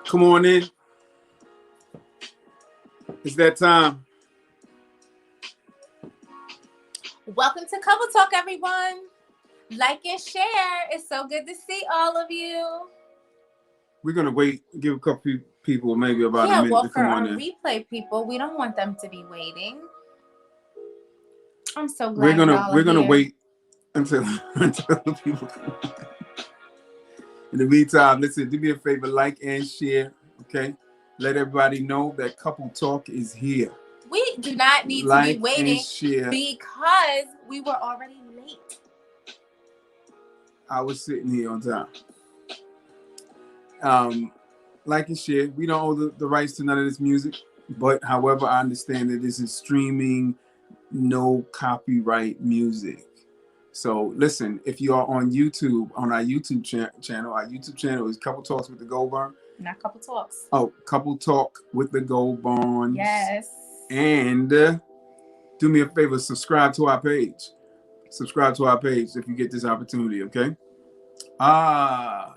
Come on in. It's that time. Welcome to Couple Talk, everyone. Like and share. It's so good to see all of you. We're gonna wait, give a couple people maybe about a minute to come on in. For our replay people, we don't want them to be waiting. I'm so glad we're gonna wait until the people come on. In the meantime, listen, do me a favor, like and share, okay? Let everybody know that Couple Talk is here. We do not need to be waiting because we were already late. I was sitting here on time. Like and share. We don't own the rights to none of this music, but however, I understand that this is streaming, no copyright music. So listen, if you are on YouTube, on our YouTube channel is Couple Talks with the Gold Barn. Not Couple Talks. Oh, Couple Talk with the Gold Barn. Yes. And do me a favor, subscribe to our page. Subscribe to our page if you get this opportunity, okay?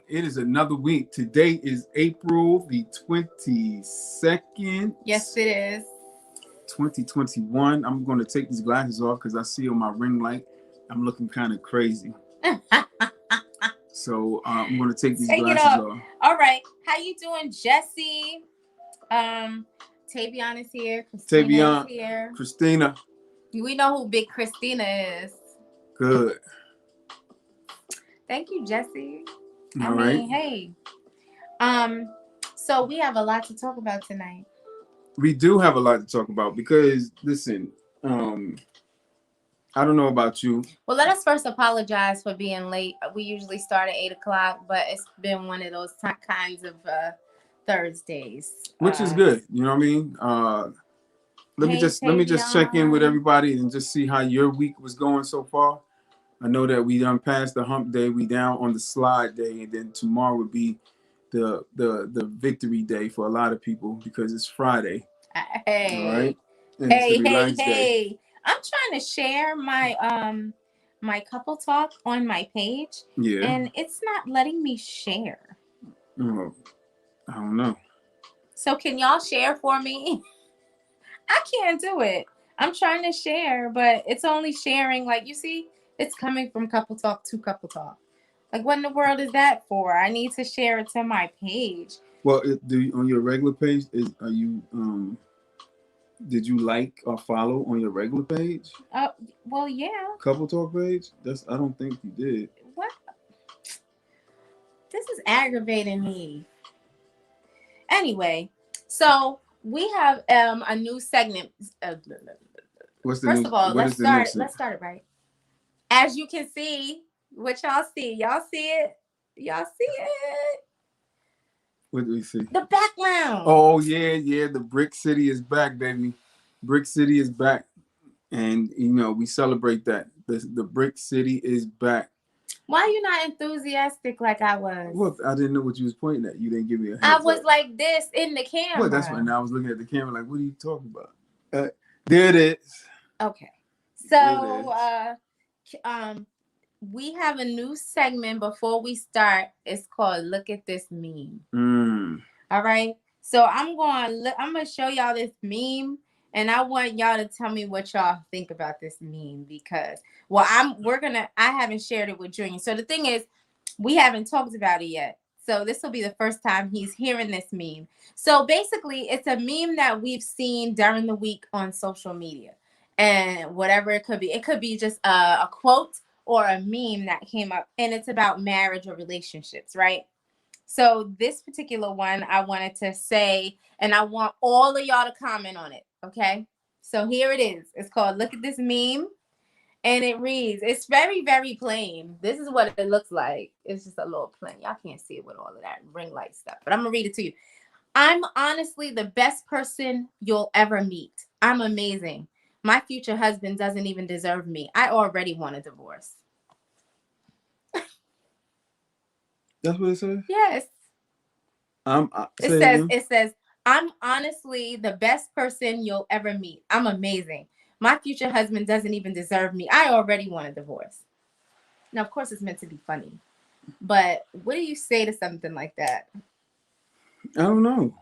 It is another week. Today is April the 22nd. Yes, it is. 2021. I'm going to take these glasses off because I see on my ring light I'm looking kind of crazy. So I'm going to take these glasses off. All right. How you doing, Jesse? Tavion is here. Tavion is here. Christina. We know who Big Christina is. Good. Thank you, Jesse. All right. Hey. So we have a lot to talk about tonight. We do have a lot to talk about because, listen, I don't know about you. Well, let us first apologize for being late. We usually start at 8:00, but it's been one of those kinds of Thursdays, which is good. You know what I mean? Let me just check in with everybody and just see how your week was going so far. I know that we done passed the hump day. We down on the slide day, and then tomorrow would be the victory day for a lot of people because it's Friday. Hey, all right. And hey. I'm trying to share my my Couple Talk on my page. Yeah. And it's not letting me share. Oh, I don't know. So can y'all share for me? I can't do it. I'm trying to share, but it's only sharing, like, you see, it's coming from Couple Talk to Couple Talk. Like, what in the world is that for? I need to share it to my page. Well, on your regular page, did you like or follow on your regular page? Well, yeah. Couple Talk page? I don't think you did. What? This is aggravating me. Anyway, so we have a new segment. First of all, let's start it right. As you can see, what y'all see it? Y'all see it? What do we see? The background. Oh, yeah. The Brick City is back, baby. Brick City is back. And, we celebrate that. The Brick City is back. Why are you not enthusiastic like I was? Well, I didn't know what you was pointing at. You didn't give me a heads I was up. like this in the camera. Well, that's right. Now I was looking at the camera like, what are you talking about? There it is. Okay. So, we have a new segment before we start. It's called Look at This Meme. All right. So I'm going to show y'all this meme, and I want y'all to tell me what y'all think about this meme because, I haven't shared it with Junior. So the thing is, we haven't talked about it yet. So this will be the first time he's hearing this meme. So basically, it's a meme that we've seen during the week on social media, and whatever it could be. It could be just a quote or a meme that came up, and it's about marriage or relationships, right? So this particular one, I wanted to say, and I want all of y'all to comment on it, okay? So here it is. It's called Look at This Meme, and it reads, it's very, very plain. This is what it looks like. It's just a little plain. Y'all can't see it with all of that ring light stuff, but I'm going to read it to you. I'm honestly the best person you'll ever meet. I'm amazing. My future husband doesn't even deserve me. I already want a divorce. That's what it says? Yes. It says, I'm honestly the best person you'll ever meet. I'm amazing. My future husband doesn't even deserve me. I already want a divorce. Now, of course, it's meant to be funny. But what do you say to something like that? I don't know.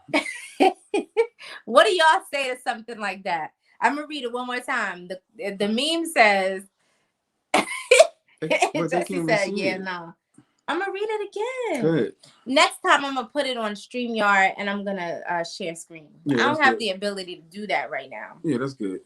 What do y'all say to something like that? I'm gonna read it one more time. The meme says, Jesse said, "Yeah, no." I'm gonna read it again. Good. Next time, I'm gonna put it on StreamYard and I'm gonna share screen. Yeah, I don't have the ability to do that right now. Yeah, that's good.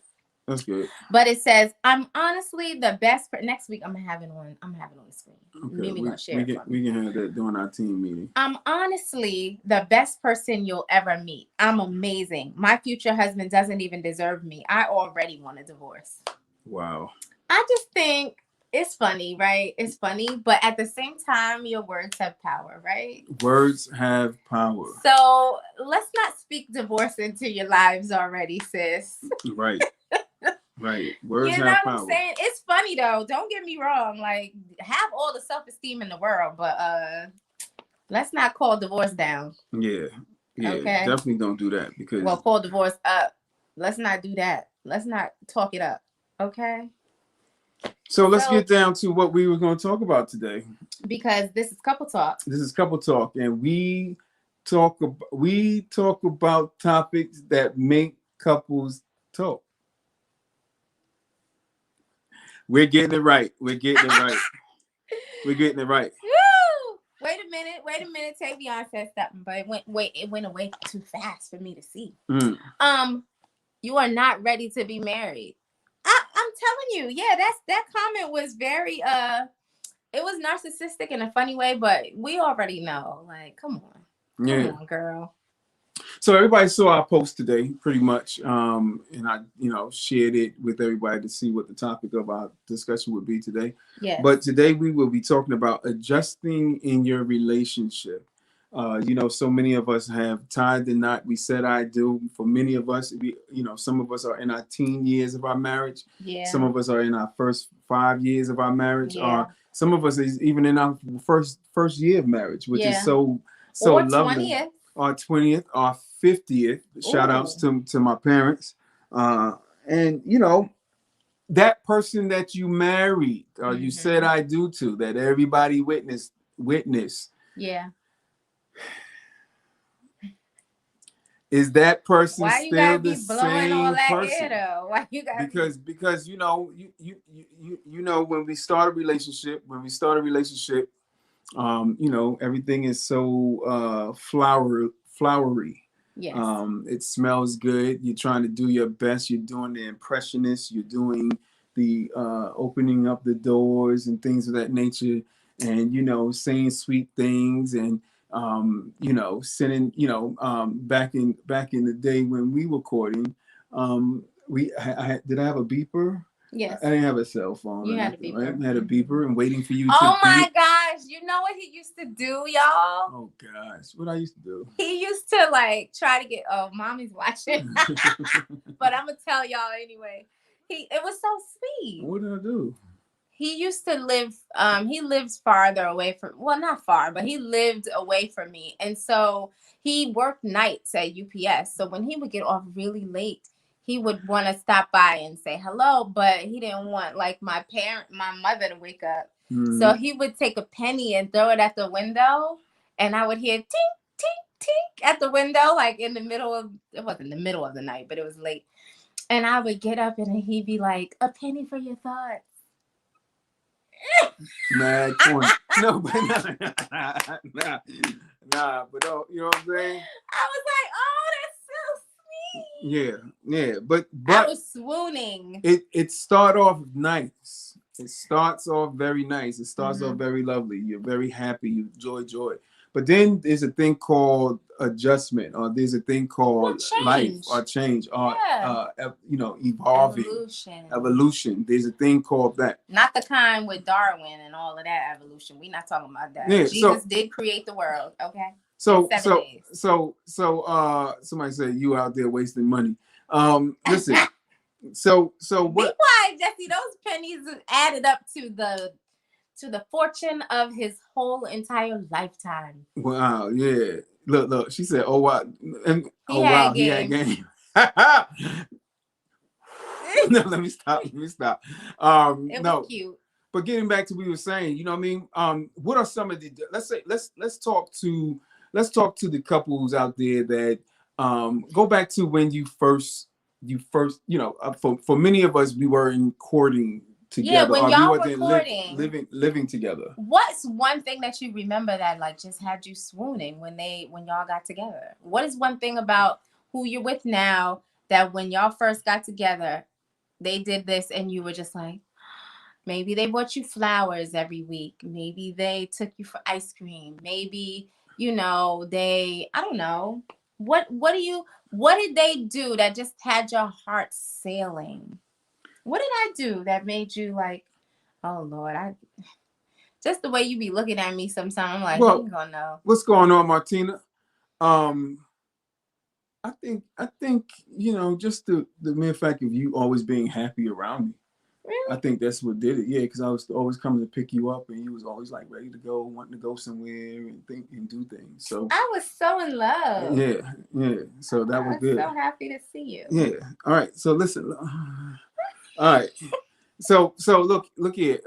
That's good. But it says, "I'm honestly the best." Next week, I'm gonna have it on. I'm gonna have it on the screen. Okay, Mimi gonna share it. We can have that during our team meeting. I'm honestly the best person you'll ever meet. I'm amazing. My future husband doesn't even deserve me. I already want a divorce. Wow. I just think it's funny, right? It's funny, but at the same time, your words have power, right? Words have power. So let's not speak divorce into your lives already, sis. Right. Right. Words you know have what power. I'm saying? It's funny though. Don't get me wrong. Like, have all the self-esteem in the world, but let's not call divorce down. Yeah. Yeah. Okay? Definitely don't do that because call divorce up. Let's not do that. Let's not talk it up. Okay. So let's get down to what we were going to talk about today. Because this is couple talk. This is couple talk, and we talk about topics that make couples talk. We're getting it right. We're getting it right. We're getting it right. Woo! Wait a minute. Tavion said something, but it went away too fast for me to see. You are not ready to be married. I'm telling you, yeah, that comment was very it was narcissistic in a funny way, but we already know. Like, come on, girl. So everybody saw our post today, pretty much, and I, shared it with everybody to see what the topic of our discussion would be today. Yeah. But today we will be talking about adjusting in your relationship. So many of us have tied the knot. We said I do. For many of us, some of us are in our teen years of our marriage. Yeah. Some of us are in our first 5 years of our marriage. Yeah. Some of us is even in our first year of marriage, which is so or lovely. 20th. Our 20th, our 50th. Shout outs to my parents. And that person that you married or you said I do to, that everybody witnessed. Yeah. Is that person Why still the same person? Why you got because you when we start a relationship, everything is so flowery. Yes. It smells good. You're trying to do your best. You're doing the impressionist. You're doing the opening up the doors and things of that nature, and saying sweet things and sending, back in the day when we were courting, did I have a beeper? Yes. I didn't have a cell phone. You had a beeper. Right? I had a beeper and waiting for you to Oh my gosh. You know what he used to do, y'all? Oh gosh. What I used to do? He used to try to get, mommy's watching. But I'm gonna tell y'all anyway. It was so sweet. What did I do? He used to live, he lives farther away from, well, not far, but he lived away from me. And so he worked nights at UPS. So when he would get off really late, he would want to stop by and say hello, but he didn't want my mother to wake up. Mm-hmm. So he would take a penny and throw it at the window. And I would hear tink, tink, tink at the window, it wasn't the middle of the night, but it was late. And I would get up and he'd be like, a penny for your thoughts. Mad point. No, but nah, but you know what I'm saying? I was like, oh, that's so sweet. Yeah, but I was swooning. It starts off nice. It starts off very nice. It starts off very lovely. You're very happy. You joy. But then there's a thing called adjustment, or there's a thing called life, or change, or evolving, evolution. There's a thing called that. Not the kind with Darwin and all of that evolution. We're not talking about that. Yeah, Jesus did create the world. Okay. So somebody said you out there wasting money. Listen. So what? Be quiet, Jesse. Those pennies added up to the fortune of his whole entire lifetime. Wow, yeah. Look, she said, oh, wow. And, he had game. No, let me stop. It was cute. But getting back to what we were saying, what are some of the, let's talk to let's talk to the couples out there that go back to when you first, for many of us, we were in courting together. Yeah, when or y'all we were courting, living together. What's one thing that you remember that like just had you swooning when y'all got together? What is one thing about who you're with now that when y'all first got together, they did this and you were just like, maybe they bought you flowers every week. Maybe they took you for ice cream. Maybe, I don't know. What did they do that just had your heart sailing? What did I do that made you like, oh Lord, just the way you be looking at me sometimes, I'm like, he ain't gonna know. What's going on, Martina? I think just the mere fact of you always being happy around me. Really? I think that's what did it. Yeah, because I was always coming to pick you up, and you was always like ready to go, wanting to go somewhere and think and do things. So I was so in love. Yeah. So that was good. So happy to see you. Yeah. All right. So listen. All right. So look here.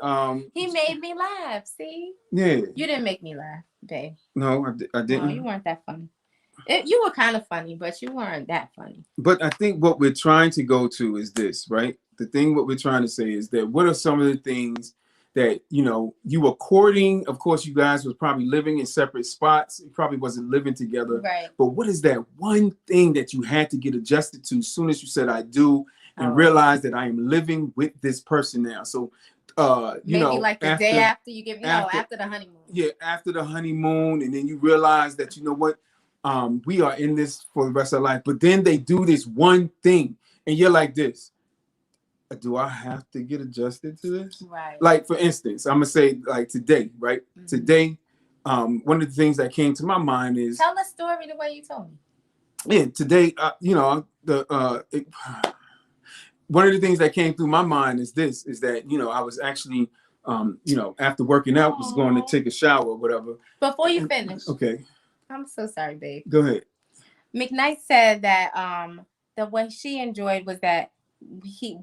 He made me laugh. See? Yeah. You didn't make me laugh, babe. No, I didn't. No, you weren't that funny. You were kind of funny, but you weren't that funny. But I think what we're trying to go to is this, right? The thing what we're trying to say is that what are some of the things that, you were courting? Of course, you guys was probably living in separate spots. You probably wasn't living together. Right. But what is that one thing that you had to get adjusted to as soon as you said I do and realize that I am living with this person now? So maybe like the day after you give after the honeymoon. Yeah, after the honeymoon, and then you realize that what? We are in this for the rest of our life. But then they do this one thing, and you're like this. Do I have to get adjusted to this? Right. Like, for instance, I'm going to say, like, today, right? Mm-hmm. Today, one of the things that came to my mind is... Tell the story the way you told me. Yeah, today, one of the things that came through my mind is that, I was actually, after working out, was going to take a shower or whatever. Before you finish. Okay. I'm so sorry, babe. Go ahead. McKnight said that the way she enjoyed was that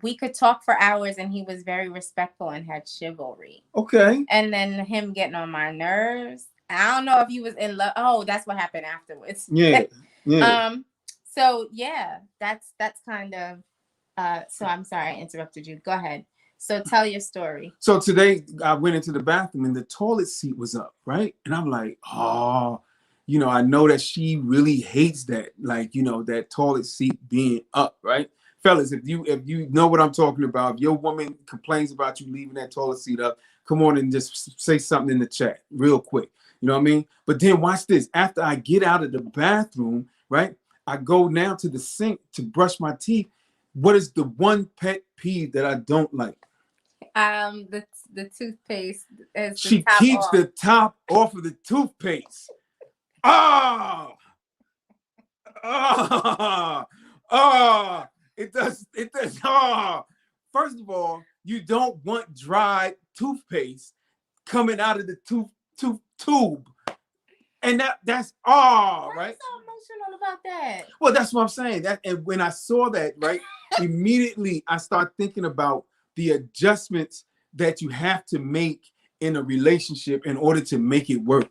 we could talk for hours and he was very respectful and had chivalry. Okay. And then him getting on my nerves. I don't know if he was in love. Oh, that's what happened afterwards. Yeah. Yeah. So yeah, that's kind of so I'm sorry I interrupted you. Go ahead. So tell your story. So today I went into the bathroom and the toilet seat was up, right? And I'm like, oh, I know that she really hates that, like, that toilet seat being up, right? Fellas, if you know what I'm talking about, if your woman complains about you leaving that toilet seat up, come on and just say something in the chat real quick. You know what I mean? But then watch this. After I get out of the bathroom, right, I go now to the sink to brush my teeth. What is the one pet peeve that I don't like? The toothpaste. She keeps the top off of the toothpaste. It does. First of all, you don't want dry toothpaste coming out of the tube. And that's right. What's so emotional about that? Well, that's what I'm saying. And when I saw that, right, immediately I start thinking about the adjustments that you have to make in a relationship in order to make it work.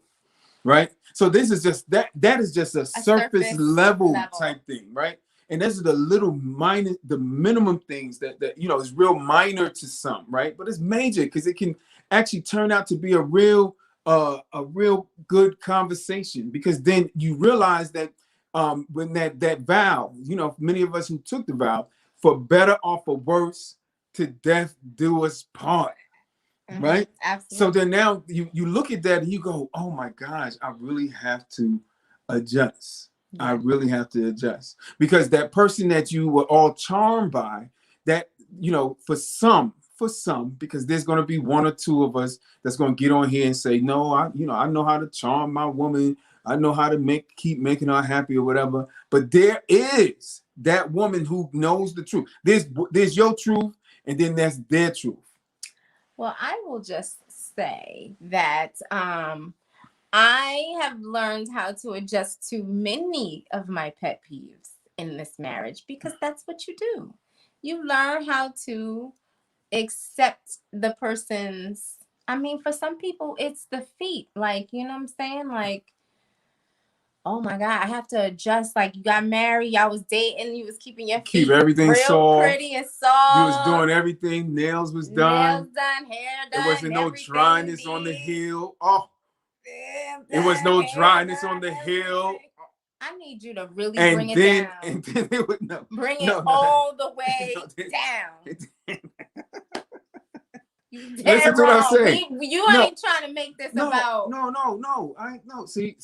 Right. So this is just that is just a surface level type thing, right? And this is the minimum things that is real minor to some, right? But it's major because it can actually turn out to be a real good conversation, because then you realize that when that vow, many of us who took the vow, for better or for worse, to death do us part. Mm-hmm. Right? Absolutely. So then now you look at that and you go, oh my gosh, I really have to adjust. Yeah. I really have to adjust, because that person that you were all charmed by, that, for some, because there's going to be one or two of us that's going to get on here and say, no, I know how to charm my woman. I know how to keep making her happy or whatever. But there is that woman who knows the truth. There's your truth, and then there's their truth. Well, I will just say that I have learned how to adjust to many of my pet peeves in this marriage, because that's what you do. You learn how to accept the person's, for some people, it's the feet. Like, you know what I'm saying? Like, oh my God, I have to adjust. Like you got married, y'all was dating, you was keeping your feet everything real soft. pretty and soft. You was doing everything. Nails was done. Nails done, hair done. There wasn't no dryness on the heel. Oh, there was no dryness on the heel. I need you to really bring it down. And then it would bring it all the way down. Listen to what I say. You ain't trying to make this about. No. I no. See,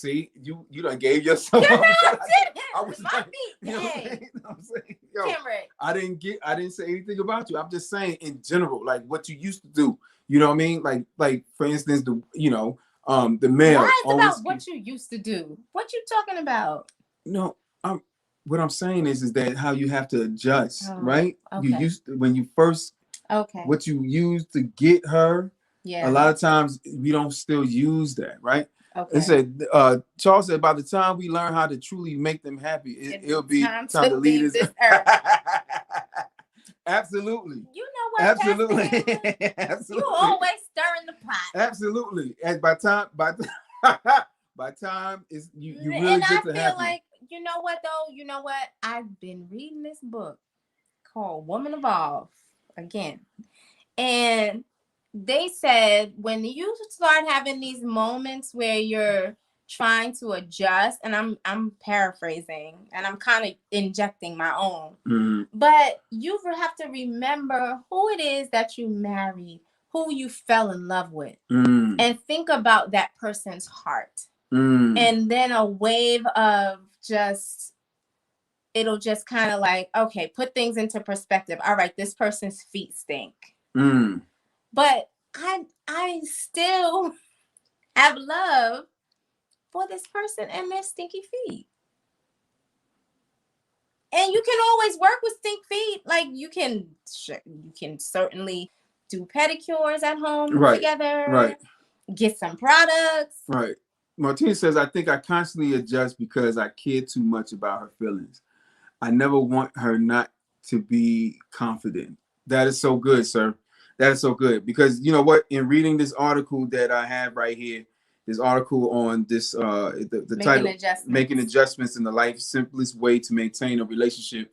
you done gave yourself. I was my feet. Hey, I'm saying, yo, I didn't say anything about you. I'm just saying in general, like what you used to do. You know what I mean? Like for instance, the male. Why it's about what you used to do? What you talking about? No, what I'm saying is that how you have to adjust, right? Okay. You used to, when you first. Okay. What you used to get her, yeah. A lot of times we don't still use that, right? Okay. It said, Charles said, by the time we learn how to truly make them happy, it'll be time to leave this earth. Absolutely. You know what? Absolutely. Absolutely. You always stirring the pot. Absolutely. And by time is you really get to happy. And I feel like, you know what though? You know what? I've been reading this book called Woman Evolve. Again, and they said when you start having these moments where you're trying to adjust, and I'm paraphrasing and I'm kind of injecting my own, but you have to remember who it is that you married, who you fell in love with, and think about that person's heart, and then a wave of just. It'll just kind of like, okay, put things into perspective. All right, this person's feet stink. But I still have love for this person and their stinky feet. And you can always work with stink feet. Like you can certainly do pedicures at home together. Right. Get some products. Right. Martina says, I think I constantly adjust because I care too much about her feelings. I never want her not to be confident. That is so good, sir. That is so good. Because you know what? In reading this article that I have right here, this article on this, the title, Making Adjustments in the Life's Simplest Way to Maintain a Relationship.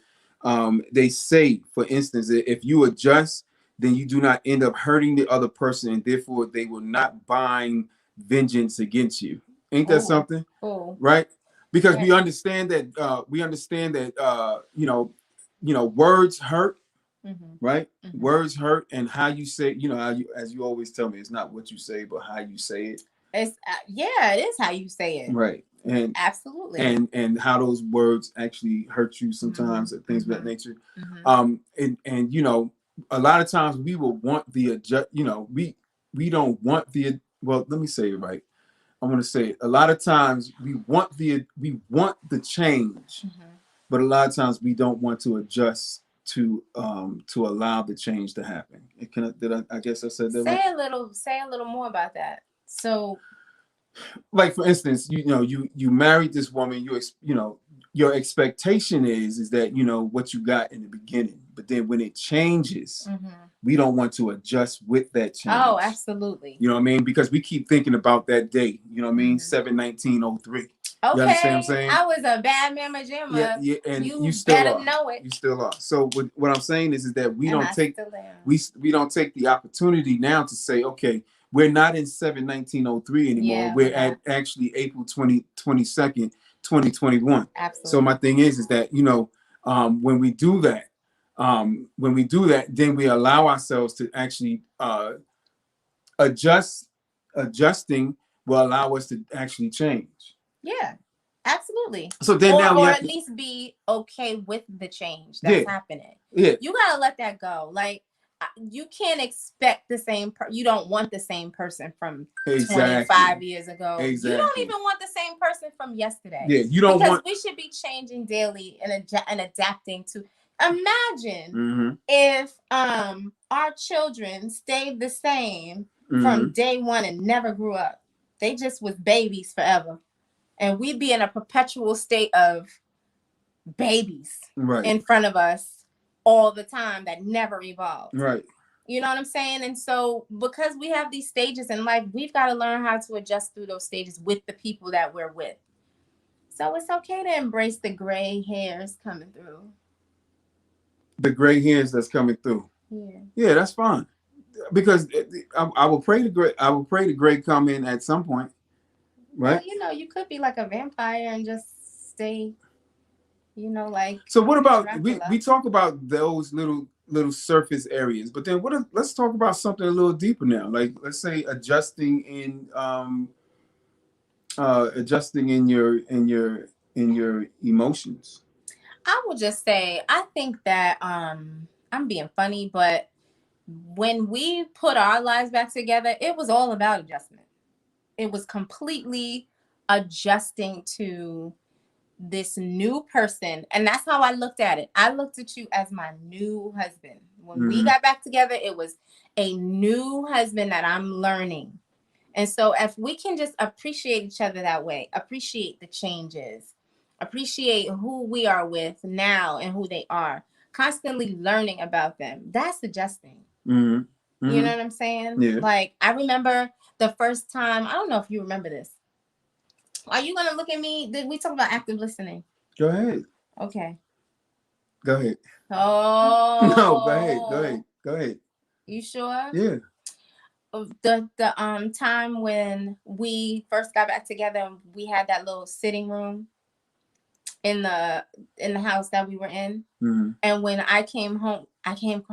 They say, for instance, if you adjust, then you do not end up hurting the other person, and therefore they will not bind vengeance against you. Ain't that something? Right? Because we understand that words hurt, right? Words hurt, and how you say, as you always tell me, it's not what you say, but how you say it. It's it is how you say it, right? And absolutely, and how those words actually hurt you sometimes, and things of that nature. And a lot of times we will want the we don't want the well. Let me say it right. I want to say a lot of times we want the change, but a lot of times we don't want to adjust to allow the change to happen. I guess I said that. Say a little more about that. So, like for instance, you married this woman. Your expectation is that what you got in the beginning, but then when it changes. We don't want to adjust with that change. Oh, absolutely. You know what I mean? Because we keep thinking about that day. You know what I mean? 7/19/03. Okay. You understand what I'm saying? I was a bad mama jamma. Yeah, and you still better know it. You still are. So what I'm saying is that we don't take the opportunity now to say, okay, we're not in 7/19/03 anymore. Yeah, we're at actually April 22nd, 2021. Absolutely. So my thing is that when we do that. Then we allow ourselves to actually adjusting will allow us to actually change. Yeah, absolutely. So then or at least be okay with the change that's happening. Yeah, you gotta let that go. Like you can't expect the same. You don't want the same person from 25 years ago. Exactly. You don't even want the same person from yesterday. Yeah, you don't because we should be changing daily and adapting to. Imagine if our children stayed the same from day one and never grew up. They just was babies forever. And we'd be in a perpetual state of babies in front of us all the time that never evolved. Right. You know what I'm saying? And so because we have these stages in life, we've got to learn how to adjust through those stages with the people that we're with. So it's okay to embrace the gray hairs coming through. The gray hairs that's coming through. Yeah, that's fine. Because I will pray the gray. I will pray the gray come in at some point, right? Well, you could be like a vampire and just stay, like. So what about we talk about those little surface areas, but then let's talk about something a little deeper now. Like let's say adjusting in your emotions. I will just say I think that I'm being funny, but when we put our lives back together, it was all about adjustment. It was completely adjusting to this new person. And that's how I looked at it. I looked at you as my new husband. When we got back together, it was a new husband that I'm learning. And so if we can just appreciate each other that way, appreciate the changes, appreciate who we are with now and who they are, constantly learning about them, that's adjusting. Mm-hmm. You know what I'm saying? Yeah. Like, I remember the first time, I don't know if you remember this. Are you going to look at me? Did we talk about active listening? Go ahead. Okay. Go ahead. Oh. No, go ahead. You sure? Yeah. The time when we first got back together, we had that little sitting room in the house that we were in. Mm-hmm. And when I came home, I came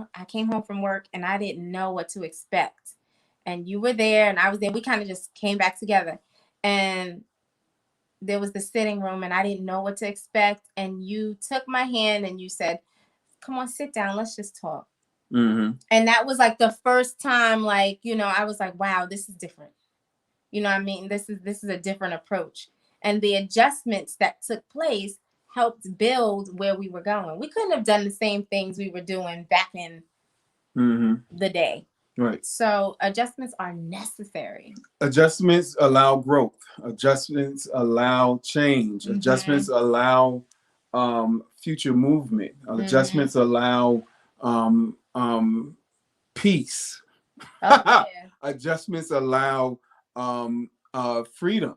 home from work and I didn't know what to expect. And you were there and I was there. We kind of just came back together. And there was the sitting room and I didn't know what to expect. And you took my hand and you said, "Come on, sit down. Let's just talk." Mm-hmm. And that was like the first time, like, I was like, wow, this is different. You know what I mean? This is a different approach. And the adjustments that took place helped build where we were going. We couldn't have done the same things we were doing back in the day. Right. So adjustments are necessary. Adjustments allow growth. Adjustments allow change. Mm-hmm. Adjustments allow future movement. Adjustments allow peace. Oh, yeah. Adjustments allow freedom.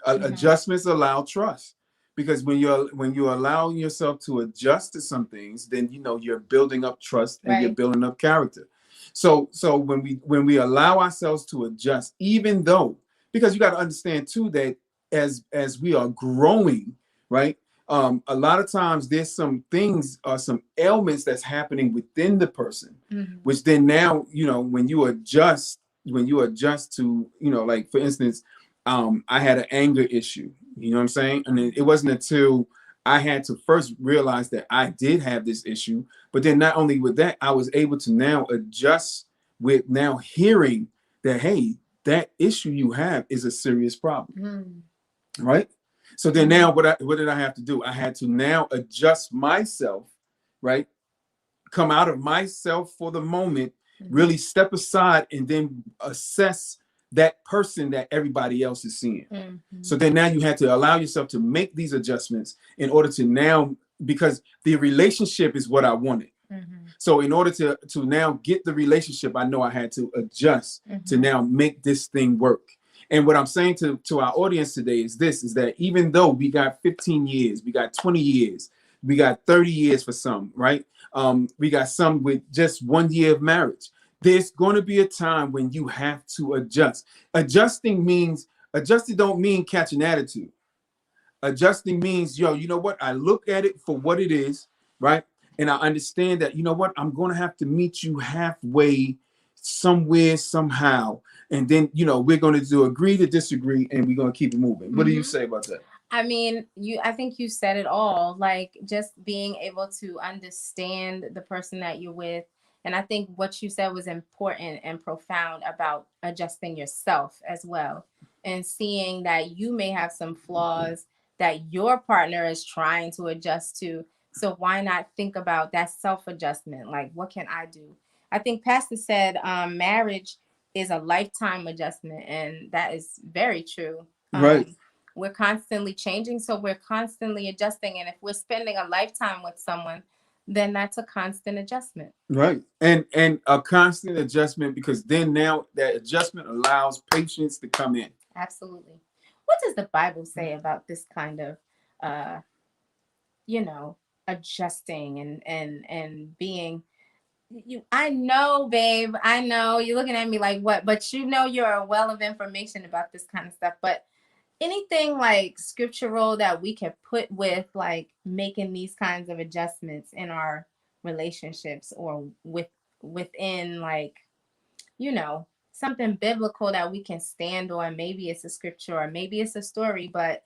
Adjustments allow trust. Because when you're allowing yourself to adjust to some things, then you're building up trust and you're building up character. So when we allow ourselves to adjust, even though, because you got to understand too that as we are growing, right? A lot of times there's some things or some ailments that's happening within the person, which then now, when you adjust to, like for instance, I had an anger issue, you know what I'm saying? And it wasn't until I had to first realize that I did have this issue, but then not only with that, I was able to now adjust with now hearing that, hey, that issue you have is a serious problem, right? So then now what did I have to do? I had to now adjust myself, right? Come out of myself for the moment, really step aside and then assess that person that everybody else is seeing. So then now you had to allow yourself to make these adjustments in order to now, because the relationship is what I wanted. So in order to now get the relationship, I know I had to adjust to now make this thing work. And what I'm saying to our audience today is that even though we got 15 years, we got 20 years, we got 30 years for some, right? We got some with just 1 year of marriage. There's going to be a time when you have to adjust. Adjusting don't mean catch an attitude. Adjusting means, you know what? I look at it for what it is, right? And I understand that, you know what? I'm going to have to meet you halfway somewhere, somehow. And then, we're going to agree to disagree and we're going to keep it moving. What do you say about that? I mean, I think you said it all, like just being able to understand the person that you're with. And I think what you said was important and profound about adjusting yourself as well, and seeing that you may have some flaws that your partner is trying to adjust to. So why not think about that self-adjustment? Like, what can I do? I think Pastor said marriage is a lifetime adjustment, and that is very true. Right. We're constantly changing, so we're constantly adjusting. And if we're spending a lifetime with someone, then that's a constant adjustment. Right. And a constant adjustment, because then now that adjustment allows patience to come in. Absolutely. what does the Bible say about this kind of adjusting and being. I know, babe. I know you're looking at me like what, but you're a well of information about this kind of stuff. But anything like scriptural that we can put with like making these kinds of adjustments in our relationships or within like something biblical that we can stand on. Maybe it's a scripture or maybe it's a story, but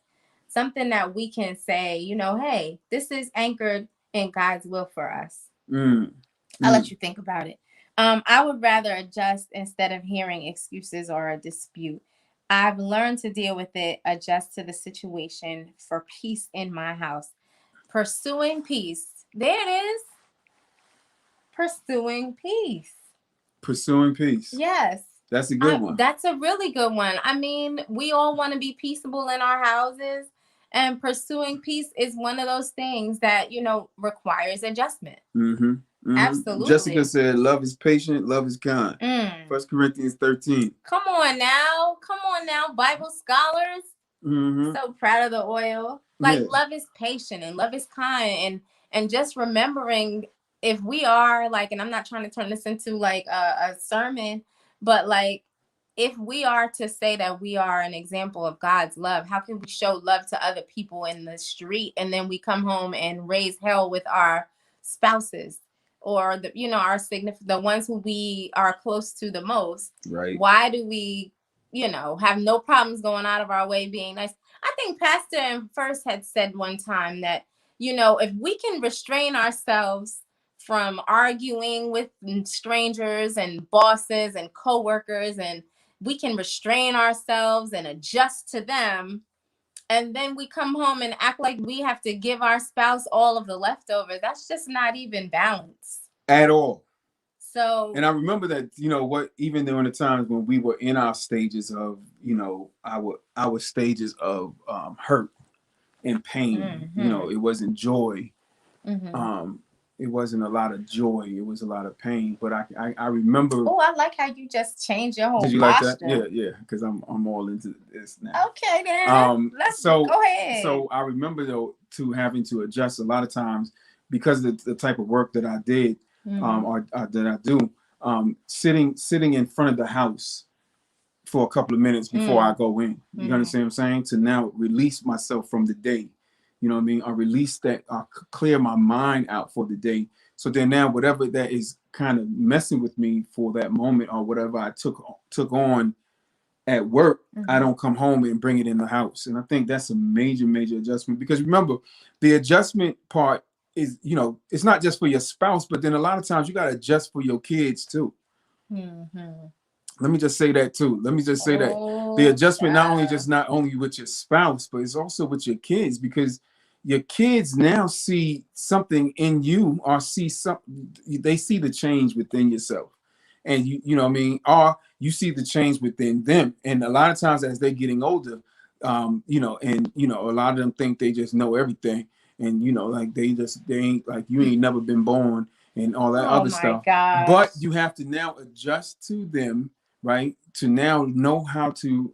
something that we can say, hey, this is anchored in God's will for us. I'll let you think about it. I would rather adjust instead of hearing excuses or a dispute. I've learned to deal with it, adjust to the situation for peace in my house. Pursuing peace. There it is. Pursuing peace. Pursuing peace. Yes. That's a good one. That's a really good one. I mean, we all want to be peaceable in our houses, and pursuing peace is one of those things that, requires adjustment. Absolutely. Jessica said, love is patient, love is kind. 1 Corinthians 13. Come on now, Bible scholars. So proud of the oil. Love is patient and love is kind, and just remembering if we are like, and I'm not trying to turn this into like a sermon, but like if we are to say that we are an example of God's love, how can we show love to other people in the street and then we come home and raise hell with our spouses or the ones who we are close to the most? Right. Why do we, have no problems going out of our way being nice? I think Pastor First had said one time that, if we can restrain ourselves from arguing with strangers and bosses and coworkers, and we can restrain ourselves and adjust to them, and then we come home and act like we have to give our spouse all of the leftovers. That's just not even balanced at all. So, and I remember that, even during the times when we were in our stages of, our stages of hurt and pain, it wasn't joy. It wasn't a lot of joy. It was a lot of pain. But I remember. Oh, I like how you just changed your whole posture. Did you posture. like that? Yeah, because I'm all into this now. Okay, then. Go ahead. So I remember though having to adjust a lot of times because of the type of work that I did, or that I do. Sitting in front of the house for a couple of minutes before I go in. You understand what I'm saying? To now release myself from the day. You know what I mean? I release that, clear my mind out for the day. So then now whatever that is kind of messing with me for that moment or whatever I took on at work, I don't come home and bring it in the house. And I think that's a major, major adjustment, because remember, the adjustment part is, it's not just for your spouse, but then a lot of times you got to adjust for your kids too. Let me just say that too. Let me just say that the adjustment not only with your spouse, but it's also with your kids, because your kids now see something in you, or they see the change within yourself, and you know what I mean, or you see the change within them. And a lot of times as they're getting older, a lot of them think they just know everything, and like they ain't like, you ain't never been born and all that other stuff. Gosh. But you have to now adjust to them. Right, to now know how to,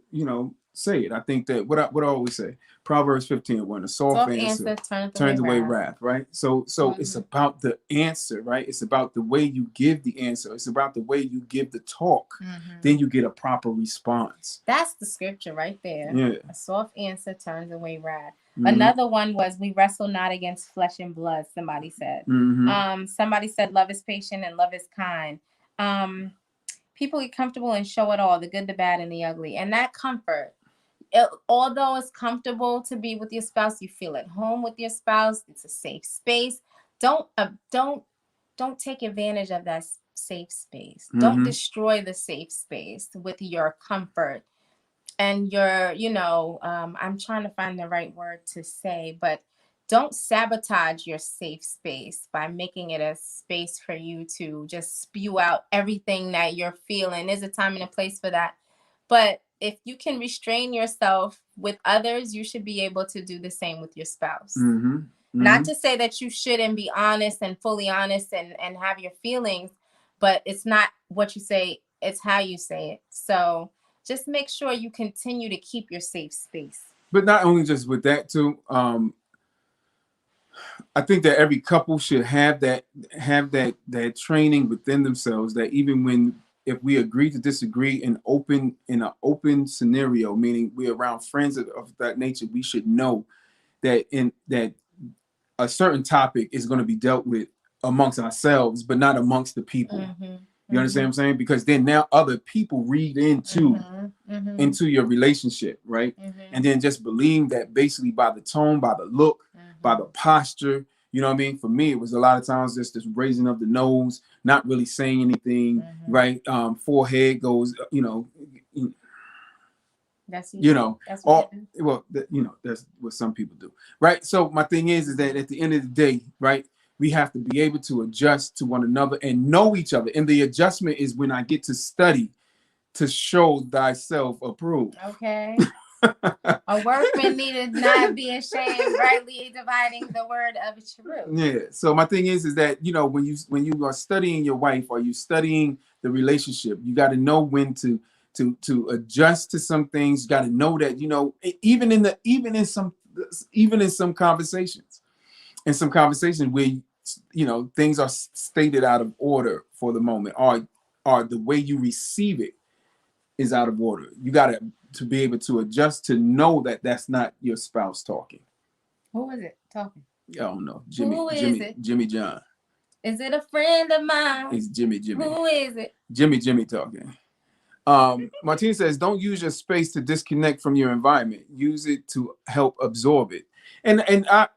say it. I think that what I always say, Proverbs 15:1, a soft answer turns away wrath. Right, so it's about the answer, right? It's about the way you give the answer. It's about the way you give the talk. Then you get a proper response. That's the scripture right there. Yeah, a soft answer turns away wrath. Another one was, we wrestle not against flesh and blood. Somebody said. Somebody said, love is patient and love is kind. People get comfortable and show it all, the good, the bad, and the ugly. And that comfort, although it's comfortable to be with your spouse, you feel at home with your spouse. It's a safe space. Don't take advantage of that safe space. Don't destroy the safe space with your comfort and your, I'm trying to find the right word to say, but don't sabotage your safe space by making it a space for you to just spew out everything that you're feeling. There's a time and a place for that. But if you can restrain yourself with others, you should be able to do the same with your spouse. Not to say that you shouldn't be honest and fully honest and have your feelings, but it's not what you say, it's how you say it. So just make sure you continue to keep your safe space. But not only just with that too, I think that every couple should have that training within themselves, that even when, if we agree to disagree in an open scenario, meaning we're around friends of that nature, we should know that that a certain topic is going to be dealt with amongst ourselves, but not amongst the people. Mm-hmm. You understand what I'm saying? Because then now other people read into your relationship, right? And then just believe that basically by the tone, by the look, by the posture, you know what I mean? For me, it was a lot of times just this raising of the nose, not really saying anything, right? Forehead goes, that's that's what some people do, right? So my thing is that at the end of the day, right, we have to be able to adjust to one another and know each other. And the adjustment is when I get to study to show thyself approved. Okay. A workman needed not be ashamed, rightly dividing the word of truth. Yeah. So my thing is that, when you are studying your wife, or you studying the relationship, you got to know when to adjust to some things. You got to know that, even in some conversations, where things are stated out of order for the moment, or the way you receive it is out of order. You got to be able to adjust to know that that's not your spouse talking. Who is it talking? I don't know. Who is it? Jimmy John. Is it a friend of mine? It's Jimmy. Who is it? Jimmy talking. Martina says, don't use your space to disconnect from your environment. Use it to help absorb it. And I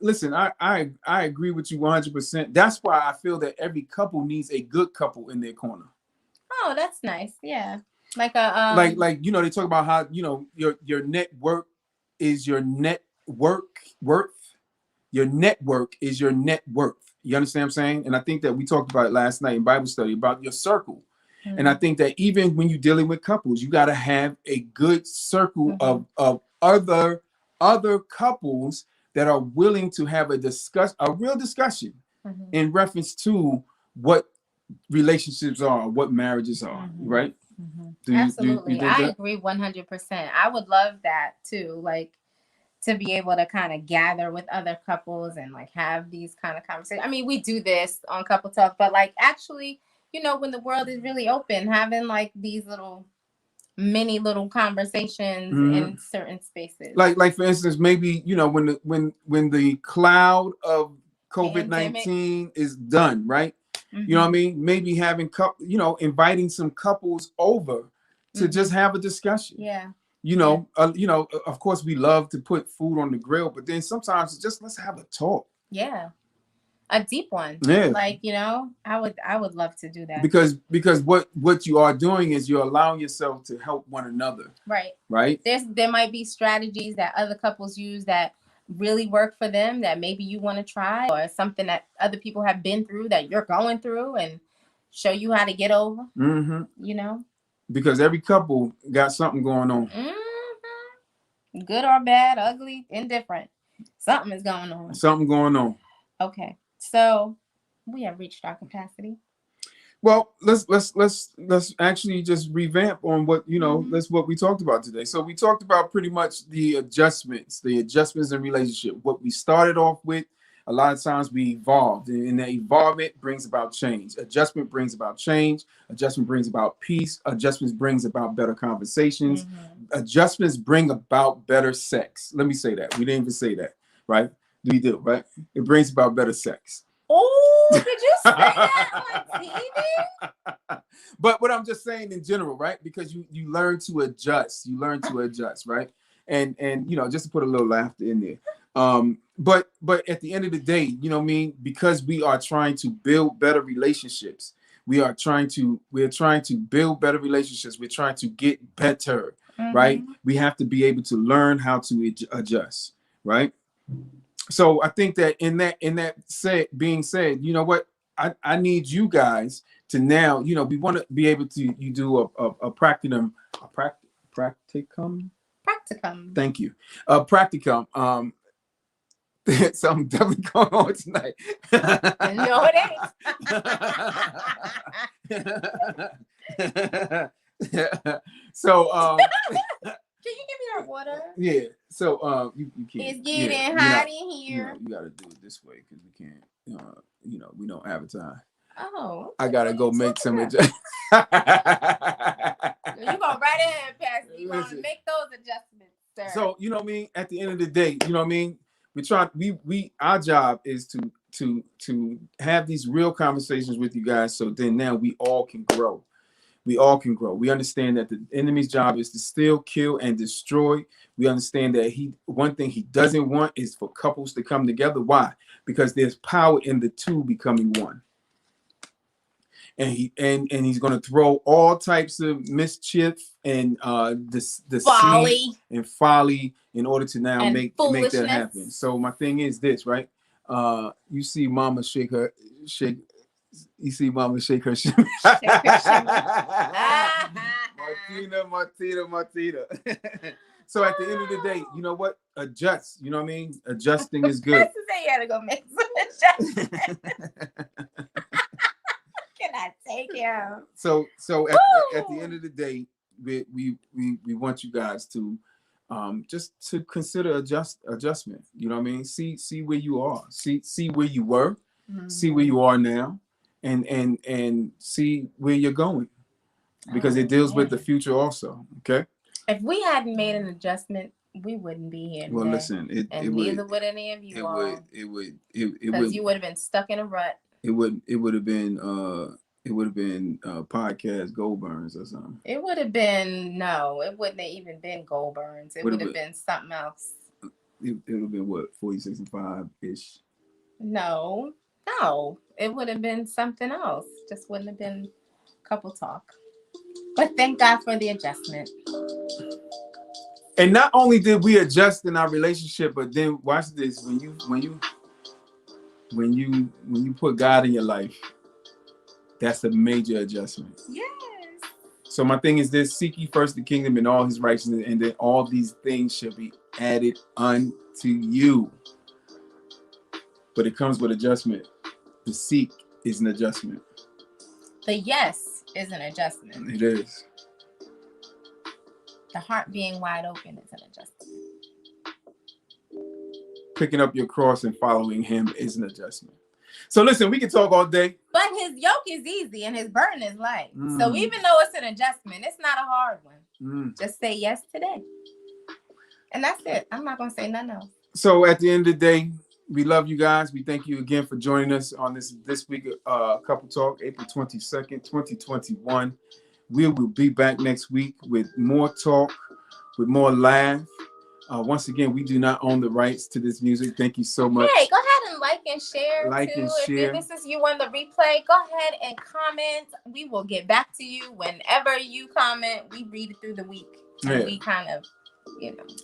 agree with you 100%. That's why I feel that every couple needs a good couple in their corner. Oh, that's nice. Yeah. Like a like they talk about how your network is your net worth. Your network is your net worth. You understand what I'm saying? And I think that we talked about it last night in Bible study about your circle. And I think that even when you're dealing with couples, you got to have a good circle of other couples that are willing to have a real discussion in reference to what relationships are, what marriages are, right? Absolutely. I agree 100%. I would love that too. Like, to be able to kind of gather with other couples and like have these kind of conversations. I mean, we do this on Couple Talk, but like actually, when the world is really open, having like these mini little conversations in certain spaces. Like for instance, maybe, when the cloud of COVID-19 is done, right? You know what I mean? Maybe having inviting some couples over to just have a discussion. Yeah. Of course we love to put food on the grill, but then sometimes it's just, let's have a talk. Yeah. A deep one. Yeah. Like, I would love to do that. Because what you are doing is you're allowing yourself to help one another. Right. Right. There might be strategies that other couples use that really work for them that maybe you want to try, or something that other people have been through that you're going through, and show you how to get over. Because every couple got something going on. Good or bad, ugly, indifferent. Something is going on. Something going on. Okay. So we have reached our capacity. Well, let's actually just revamp on what that's what we talked about today. So we talked about pretty much the adjustments in relationship. What we started off with, a lot of times we evolved, and that evolvement brings about change. Adjustment brings about change. Adjustment brings about peace. Adjustments brings about better conversations. Adjustments bring about better sex. Let me say that. We didn't even say that, right? We do, right? It brings about better sex. Oh, did you say that on TV? But what I'm just saying in general, right? Because you learn to adjust. You learn to adjust, right? And just to put a little laughter in there. But at the end of the day, because we are trying to build better relationships. We're trying to build better relationships. We're trying to get better, right? We have to be able to learn how to adjust, right? So I think that being said, you know what? I need you guys to now, we want to be able to do a practicum. Practicum. Thank you. Practicum. Something definitely going on tonight. No, it ain't. So can you give me that water? Yeah. So you can't. It's getting hot in here. You gotta do it this way because we can't. We don't advertise. Oh. I gotta go make some adjustments. You go right ahead, Pastor. You want to make those adjustments, sir. So you know what I mean. At the end of the day, you know what I mean. Our job is to have these real conversations with you guys. So then now we all can grow. We all can grow. We understand that the enemy's job is to steal, kill, and destroy. We understand that one thing he doesn't want is for couples to come together. Why? Because there's power in the two becoming one. And he's going to throw all types of mischief and the folly in order to now make that happen. So my thing is this, right? You see Mama shake her. You see Mama shake her shimmy. Martina. So at the end of the day, you know what? Adjust. You know what I mean? Adjusting is good. You had to go make some adjustments. Can I take him? So at the end of the day, we want you guys to just to consider adjustment. You know what I mean? See where you are. See where you were. Mm-hmm. See where you are now. And see where you're going, because it deals with the future also. Okay. If we hadn't made an adjustment, we wouldn't be here today. Well, listen, neither would any of you all. Because you would have been stuck in a rut. It would have been podcast Goldburns or something. It would have been it wouldn't have even been Goldburns. It would have been something else. It would have been what, 4065 ish. No, it would have been something else. Just wouldn't have been couple talk. But thank God for the adjustment. And not only did we adjust in our relationship, but then watch this: when you put God in your life, that's a major adjustment. Yes. So my thing is this: seek ye first the kingdom and all his righteousness, and then all these things shall be added unto you. But it comes with adjustment. The seek is an adjustment. The yes is an adjustment. It is. The heart being wide open is an adjustment. Picking up your cross and following him is an adjustment. So listen, we can talk all day. But his yoke is easy and his burden is light. So even though it's an adjustment, it's not a hard one. Just say yes today. And that's it. I'm not going to say nothing else. So at the end of the day, we love you guys. We thank you again for joining us on this week Couple Talk, April 22nd, 2021. We will be back next week with more talk, with more laugh. Once again, we do not own the rights to this music. Thank you so much. Hey, go ahead and like and share. Share. If this is you on the replay, go ahead and comment. We will get back to you whenever you comment. We read it through the week. And we kind of,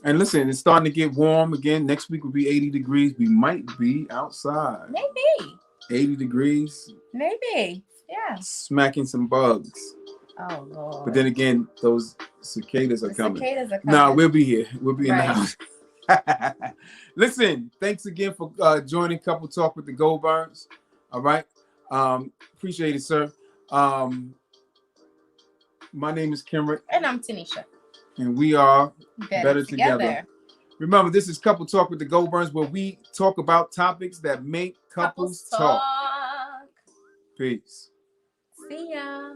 And listen, it's starting to get warm again. Next week will be 80 degrees. We might be outside. Maybe. 80 degrees. Maybe. Yeah. Smacking some bugs. Oh, Lord. But then again, those cicadas are coming. Cicadas are coming. No, we'll be here. We'll be in the house. Listen, thanks again for joining Couple Talk with the Goldburns. All right. Appreciate it, sir. My name is Kenrick. And I'm Tanisha. And we are Better Together. Remember, this is Couple Talk with the Goldburns, where we talk about topics that make couples talk. Peace. See ya.